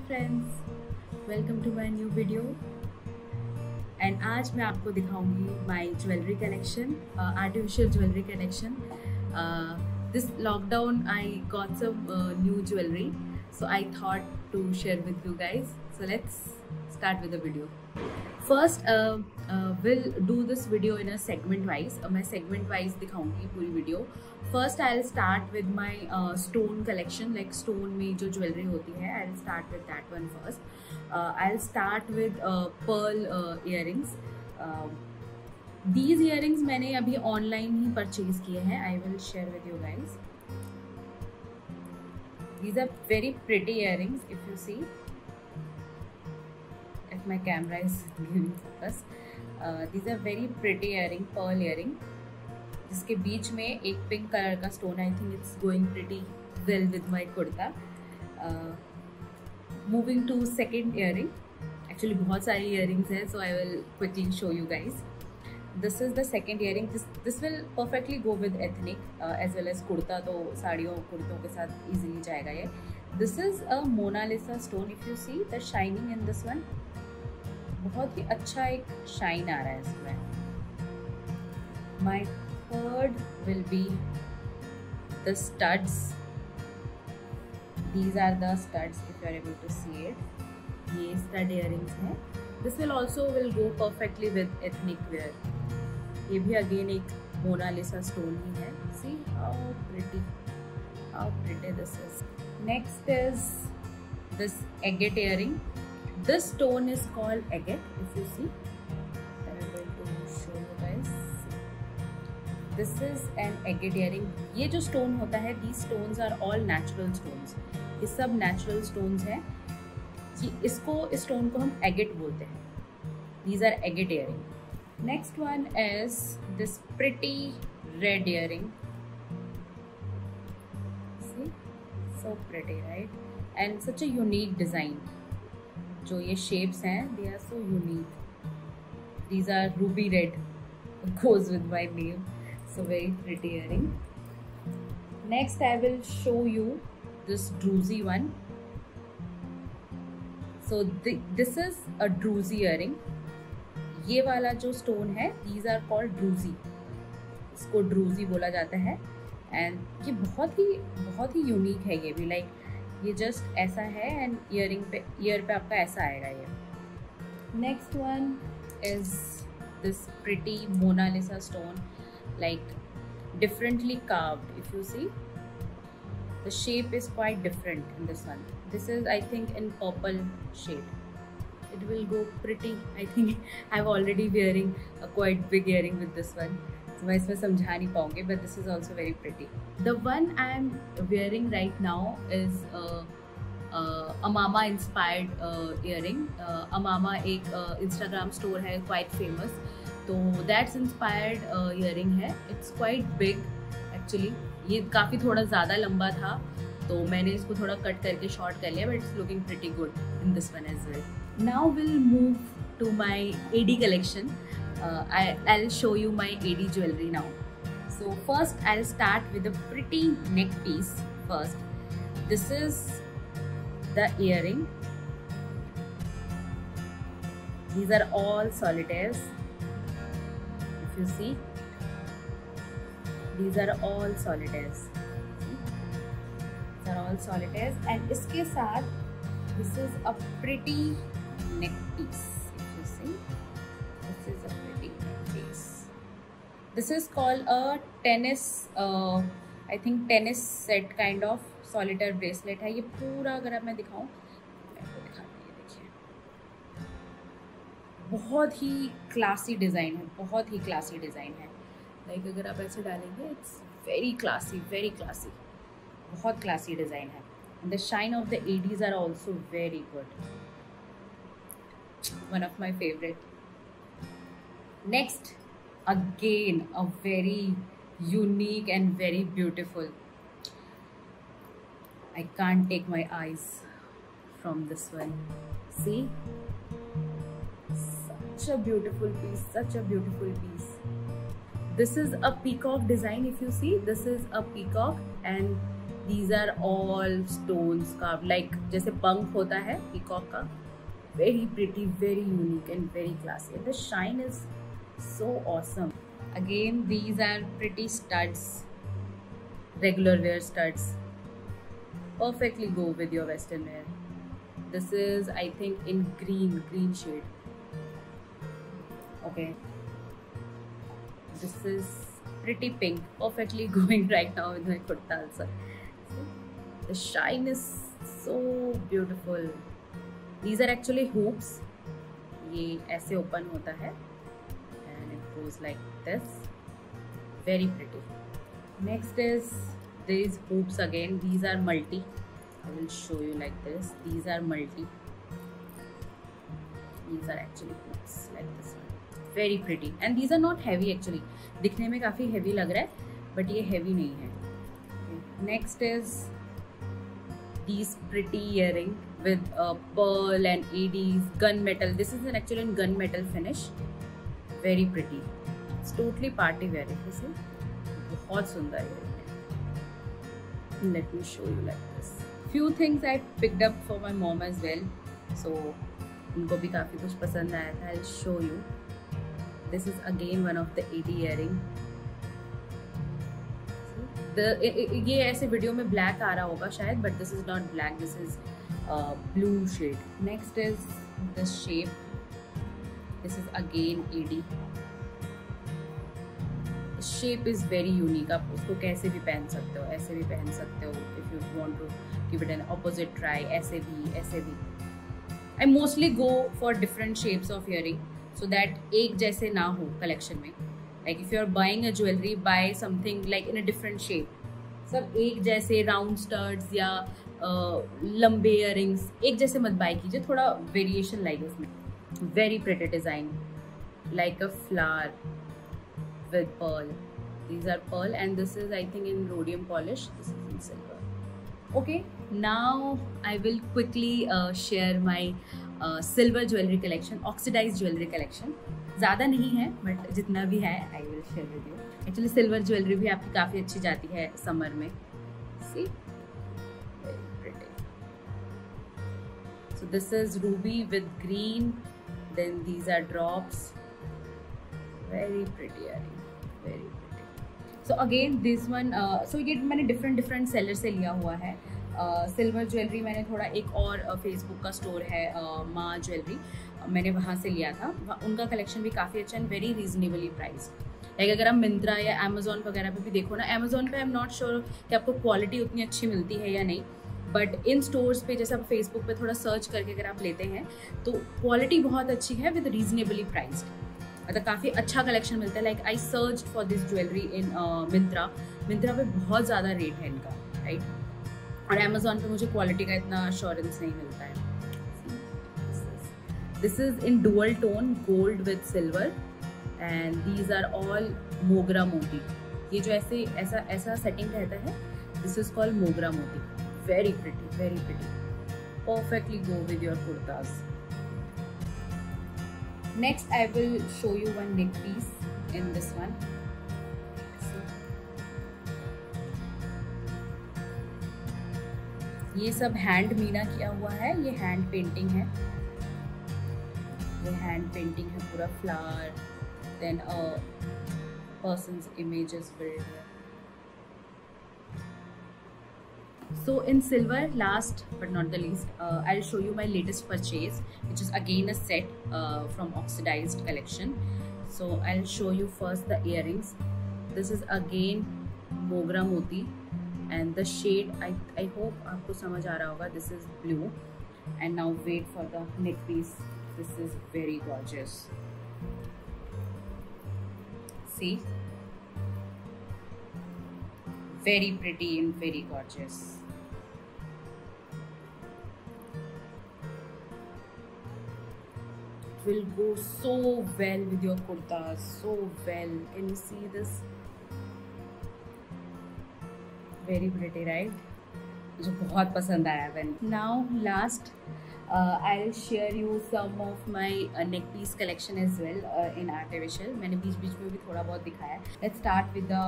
Friends, welcome to my new video. And आज मैं आपको दिखाऊंगी my jewellery collection, artificial jewellery collection. This lockdown I got some new jewellery, so I thought to share with you guys. So let's start with the video. First, we'll do this video in a segment wise. मैं segment wise दिखाऊंगी पूरी video. First, I'll start with my stone collection, like stone में जो jewelry होती है. I'll start with that one first. I'll start with pearl earrings. These earrings मैंने अभी online ही purchase किए हैं. I will share with you guys. These are very pretty earrings if you see. If my camera is giving focus. These are very pretty earring, pearl earring. जिसके बीच में एक pink colour का stone, I think it's going pretty well with my kurta. Moving to second earring. Actually बहुत सारी earrings हैं, so I will quickly show you guys. This is the second earring. This will perfectly go with ethnic as well as kurta, तो साड़ियों कुर्तों के साथ easily जाएगा ये. This is a Mona Lisa stone. If you see the shining in this one, बहुत ही अच्छा एक शाइन आ रहा है इसमें. माई third will be the studs. These are the studs if you are able to see it. ये stud earrings हैं. This will also go perfectly with ethnic wear. ये भी again एक मोनालिसा stone ही है. See how pretty this is. Next is this agate earring. This stone is called agate. If you see, I am going to show you guys. This is an agate earring. ये जो stone होता है, these stones are all natural stones. ये सब natural stones हैं. इस stone को हम agate बोलते हैं. These are agate earring. Next one is this pretty red earring. See, so pretty, right? And such a unique design. जो ये shapes हैं, they are so unique. These are ruby red. Goes with my name. So very pretty earring. Next I will show you this druzy one. So this is a druzy earring. ये वाला जो stone है, these are called druzy. इसको druzy बोला जाता है. And ये बहुत ही unique है. ये भी like ये just ऐसा है and earring पे ear पे आपका ऐसा आएगा ये. Next one is this pretty Mona Lisa stone. Like differently carved. If you see, the shape is quite different in this one. This is, I think, in purple shade. It will go pretty. I think I'm already wearing a quite big earring with this one, so मैं इसमें समझा नहीं पाऊँगी, but this is also very pretty. The one I am wearing right now is Amama inspired earring. Amama एक Instagram store है, quite famous. तो that's inspired earring है. It's quite big actually. ये काफ़ी थोड़ा ज़्यादा लंबा था, तो मैंने इसको थोड़ा कट करके शॉर्ट कर लिया, but it's looking pretty good in this one as well. Now will move to my AD collection. I will show you my AD jewellery now. So first I will start with a pretty neck piece first. This is the earring. These are all solitaires. You see, these are all solitaires. These are all solitaires, and इसके साथ this is a pretty neck piece. If you see, this is a pretty neck piece. This is called a tennis, I think tennis set kind of solitaire bracelet है. ये पूरा अगर मैं दिखाऊं, बहुत ही क्लासी डिज़ाइन है, बहुत ही क्लासी डिज़ाइन है. लाइक अगर आप ऐसे डालेंगे, इट्स वेरी क्लासी, बहुत क्लासी डिज़ाइन है. The shine of the ADs are also very good. One of my favourite. Next again a very unique and very beautiful. I can't take my eyes from this one. See, such a beautiful piece. This is a peacock design. If you see, this is a peacock, and These are all stones carved, like जैसे पंख होता है peacock का. Very pretty, very unique and very classy. And the shine is so awesome. Again, these are pretty studs, regular wear studs. Perfectly go with your western wear. This is, I think, in green shade. Okay. This is pretty pink, perfectly going right now with my kurta also. The shine is so beautiful. These are actually hoops. ये ऐसे open होता है and it goes like this. Very pretty. Next is these hoops again. These are multi. I will show you like this. These are multi. These are actually hoops like this one. Very pretty and these are not heavy actually. दिखने में काफ़ी heavy लग रहा है but ये heavy नहीं है. Next is these pretty earring with pearl and EDs, gunmetal. This is actually in gunmetal finish. Very pretty. It's totally party wear. If you see, बहुत सुंदर earring है. Let me show you like this. Few things I picked up for my mom as well. So उनको भी काफ़ी कुछ पसंद आया था. I'll show you. This is again one of the ED earring. ये ऐसे वीडियो में black आ रहा होगा शायद, but this is not black. This is blue shade. Next is the shape. This is again ED. Shape is very unique. आप उसको कैसे भी पहन सकते हो, ऐसे भी पहन सकते हो. If you want to give it an opposite try, ऐसे भी. I mostly go for different shapes of earring. So that एक जैसे ना हो collection में. Like if you are buying a jewelry, buy something like in a different shape. सब एक जैसे round studs या लंबे earrings एक जैसे मत buy कीजिए, थोड़ा variation लाइए उसमें. Very pretty design, like a flower with pearl. These are pearl and this is I think in rhodium polish. This is in silver. Okay, now I will quickly share my silver jewellery collection, oxidise jewellery collection. ज़्यादा नहीं है but जितना भी है I will share with you. Actually silver jewellery भी आपकी काफ़ी अच्छी जाती है समर में. See, very pretty. So this is ruby with green, then these are drops. Very pretty earring, very pretty. So again this one, so ये मैंने different seller से लिया हुआ है. सिल्वर ज्वेलरी मैंने थोड़ा एक और फेसबुक का स्टोर है माँ ज्वेलरी, मैंने वहाँ से लिया था. उनका कलेक्शन भी काफ़ी अच्छा and very reasonably price. Like अगर आप मिंत्रा या अमेजोन वगैरह पे भी देखो ना, अमेजोन पे आई एम नॉट श्योर कि आपको क्वालिटी उतनी अच्छी मिलती है या नहीं, बट इन स्टोर्स पे जैसे आप फेसबुक पे थोड़ा सर्च करके अगर आप लेते हैं तो क्वालिटी बहुत अच्छी है विद रीजनेबली प्राइस्ड. मतलब काफ़ी अच्छा कलेक्शन मिलता है. Like I search for this jewellery इन मिंत्रा पे बहुत ज़्यादा रेट है इनका, राइट. और अमेजोन पे मुझे क्वालिटी का इतना अश्योरेंस नहीं मिलता है. This is in dual tone gold with silver and these are all mogra moti. ये जो ऐसा सेटिंग रहता है, this is called mogra moti. Very pretty, very pretty. Perfectly go with your kurtas. Next I will show you one neck piece in this one. ये सब hand Meena किया हुआ है, ये हैंड पेंटिंग है. ये हैंड पेंटिंग है पूरा. Flower, then a person's image is built here. So in silver, last but not the least, I'll show you my latest purchase, which is again a set from Oxidized collection. So I'll show you first the earrings. This is again Mogra Moti. And the shade, I hope आपको समझ आ रहा होगा. This is blue. And now wait for the neck piece. This is very gorgeous. See, very pretty and very gorgeous. It will go so well with your kurtas. So well. Can you see this? Very pretty, right? मुझे बहुत पसंद आया. When now last I'll share you some of my neck piece collection as well in artificial. मैंने बीच में भी थोड़ा बहुत दिखाया. Let's start with the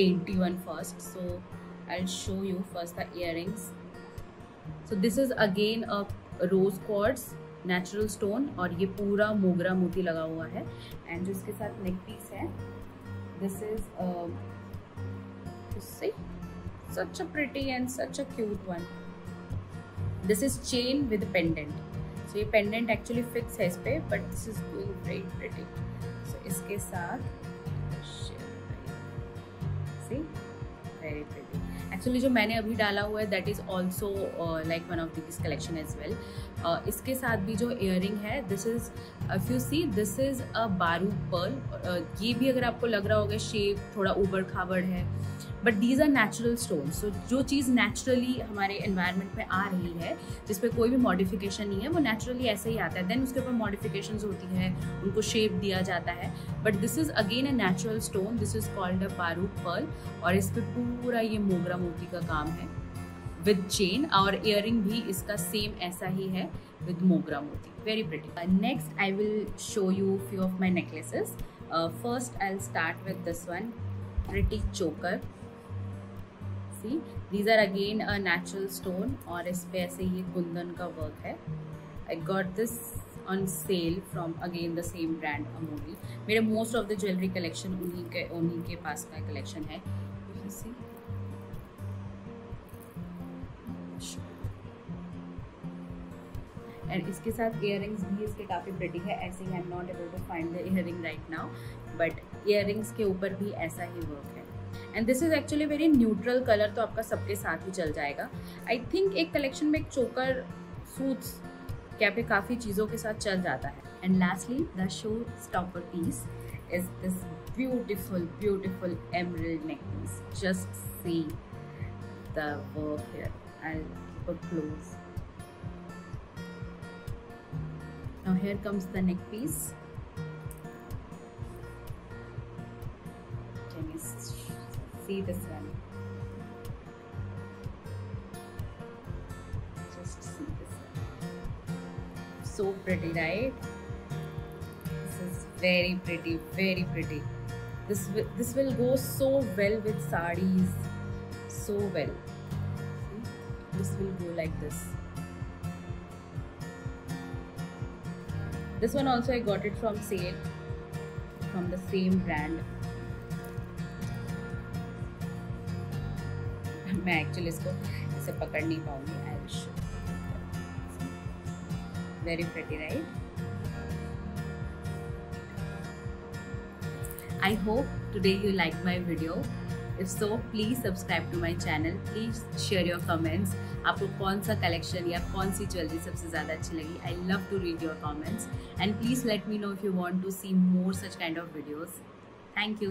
dainty one first. So I'll show you first the earrings. So this is again a rose quartz natural stone और ये पूरा मोगरा मोती लगा हुआ है. एंड जो इसके साथ नेक पीस है, this is see, such a pretty and such a cute one. This is chain with pendant. So ये pendant actually fix है इस पे, but this is going very pretty. So इसके साथ see, very pretty. एक्चुअली जो मैंने अभी डाला हुआ है that is also like one of this collection as well. इसके साथ भी जो इयरिंग है, this is if you see this is a baroque pearl. ये भी अगर आपको लग रहा होगा शेप थोड़ा उबड़ खाबड़ है, but these are natural stone. So जो चीज़ नेचुरली हमारे एनवायरनमेंट में आ रही है, जिस पे कोई भी मॉडिफिकेशन नहीं है, वो नेचुरली ऐसे ही आता है. देन उसके ऊपर मॉडिफिकेशंस होती है, उनको शेप दिया जाता है. But this is again a natural stone. This is called a baroque Perl और इस पर पूरा ये मोगरा मोती का काम है विद चेन. और इयरिंग भी इसका सेम ऐसा ही है विद मोगरा moti. Very pretty. Next I will show you few of my necklaces. First I will start with this one, pretty चोकर. See, these are again a natural stone और इस पे ऐसे ये कुंदन का वर्क है. I got this on sale from again the same brand Amoli. मेरे most of the jewelry collection उन्हीं के पास का collection है. You can see. एंड इसके साथ इयरिंग्स भी इसके काफ़ी प्रिटी है. ऐसे ही I am not able to find the earring right now, but earrings के ऊपर भी ऐसा ही वर्क है. And this is actually very neutral colour, तो आपका सबके साथ ही चल जाएगा. आई थिंक एक कलेक्शन में एक चोकर सूट्स क्या पे काफ़ी चीज़ों के साथ चल जाता है. And lastly the show stopper piece is this beautiful beautiful emerald neck piece. Just see the work here. I will keep a close. Now here comes the neck piece. Can you see this one? Just see this one. So pretty, right? This is very pretty, very pretty. This will go so well with sarees, so well. See? This will go like this. This one also I got it from sale from the same brand. मैं actually इसको इसे पकड़ नहीं पाऊंगी. I will show. Very pretty, right? I hope today you like my video. If so please subscribe to my channel. Please share your comments. आपको कौन सा collection या कौन सी ज्वेलरी सबसे ज़्यादा अच्छी लगी. I love to read your comments and please let me know if you want to see more such kind of videos. Thank you.